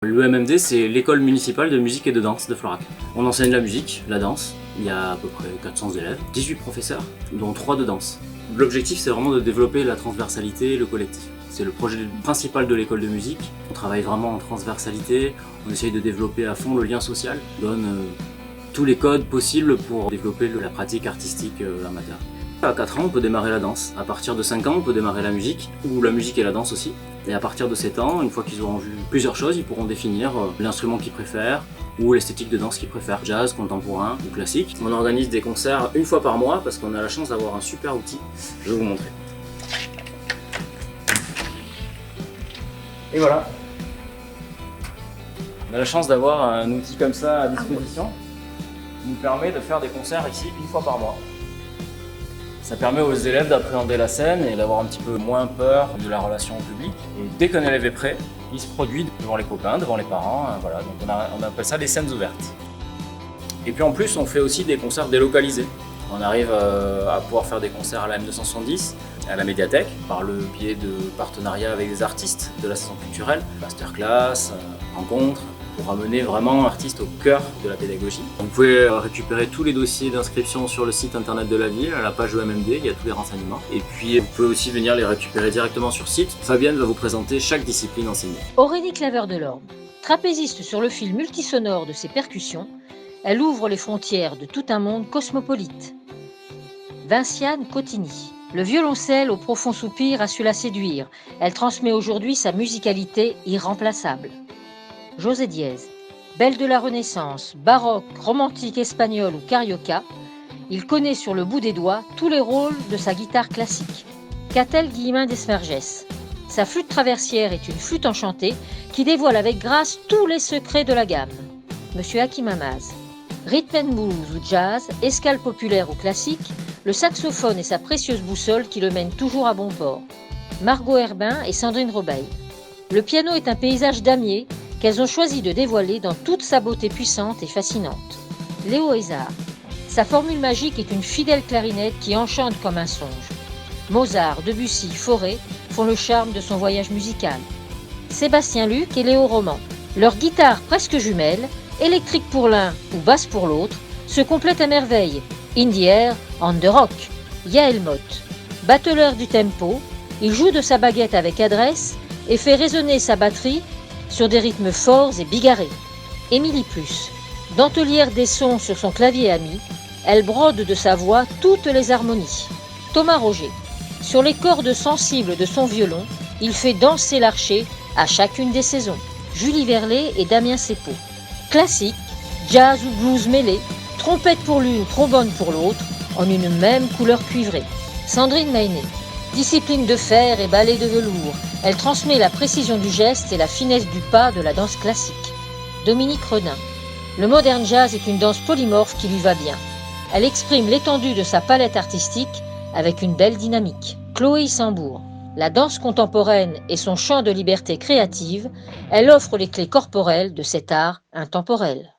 L'EMMD, c'est l'école municipale de musique et de danse de Florac. On enseigne la musique, la danse, il y a à peu près 400 élèves, 18 professeurs, dont 3 de danse. L'objectif, c'est vraiment de développer la transversalité et le collectif. C'est le projet principal de l'école de musique. On travaille vraiment en transversalité, on essaye de développer à fond le lien social, on donne tous les codes possibles pour développer la pratique artistique amateur. À 4 ans, on peut démarrer la danse. À partir de 5 ans, on peut démarrer la musique, ou la musique et la danse aussi. Et à partir de 7 ans, une fois qu'ils auront vu plusieurs choses, ils pourront définir l'instrument qu'ils préfèrent ou l'esthétique de danse qu'ils préfèrent, jazz, contemporain ou classique. On organise des concerts une fois par mois parce qu'on a la chance d'avoir un super outil. Je vais vous montrer. Et voilà. On a la chance d'avoir un outil comme ça à disposition qui nous permet de faire des concerts ici une fois par mois. Ça permet aux élèves d'appréhender la scène et d'avoir un petit peu moins peur de la relation au public. Et dès qu'un élève est prêt, il se produit devant les copains, devant les parents. Voilà. Donc on appelle ça des scènes ouvertes. Et puis en plus, on fait aussi des concerts délocalisés. On arrive à pouvoir faire des concerts à la M270, à la médiathèque, par le biais de partenariats avec des artistes de la saison culturelle, masterclass, rencontres, pour amener vraiment l'artiste au cœur de la pédagogie. Vous pouvez récupérer tous les dossiers d'inscription sur le site internet de la ville, à la page EMMD, il y a tous les renseignements. Et puis vous pouvez aussi venir les récupérer directement sur site. Fabienne va vous présenter chaque discipline enseignée. Aurélie Claveur-Delorme, trapéziste sur le fil multisonore de ses percussions, elle ouvre les frontières de tout un monde cosmopolite. Vinciane Cotigny, le violoncelle au profond soupir a su la séduire. Elle transmet aujourd'hui sa musicalité irremplaçable. José Diez, belle de la Renaissance, baroque, romantique espagnole ou carioca, il connaît sur le bout des doigts tous les rôles de sa guitare classique. Catel Guillemin d'Esmergès, sa flûte traversière est une flûte enchantée qui dévoile avec grâce tous les secrets de la gamme. Monsieur Hakim Hamaz, rhythm and blues ou jazz, escale populaire ou classique, le saxophone est sa précieuse boussole qui le mène toujours à bon port. Margot Herbin et Sandrine Robeil. Le piano est un paysage damier qu'elles ont choisi de dévoiler dans toute sa beauté puissante et fascinante. Léo Hézard. Sa formule magique est une fidèle clarinette qui enchante comme un songe. Mozart, Debussy, Fauré font le charme de son voyage musical. Sébastien Luc et Léo Roman. Leurs guitares presque jumelles, électriques pour l'un ou basses pour l'autre, se complètent à merveille. In the air, on the rock. Yael Motte. Battleur du tempo, il joue de sa baguette avec adresse et fait résonner sa batterie sur des rythmes forts et bigarrés. Émilie Plus, dentelière des sons sur son clavier ami, elle brode de sa voix toutes les harmonies. Thomas Roger, sur les cordes sensibles de son violon, il fait danser l'archer à chacune des saisons. Julie Verlet et Damien Seppo. Classique, jazz ou blues mêlés, trompette pour l'une, trombone pour l'autre, en une même couleur cuivrée. Sandrine Maynet, discipline de fer et ballet de velours, elle transmet la précision du geste et la finesse du pas de la danse classique. Dominique Redin, le modern jazz est une danse polymorphe qui lui va bien. Elle exprime l'étendue de sa palette artistique avec une belle dynamique. Chloé Issambourg, la danse contemporaine et son champ de liberté créative, elle offre les clés corporelles de cet art intemporel.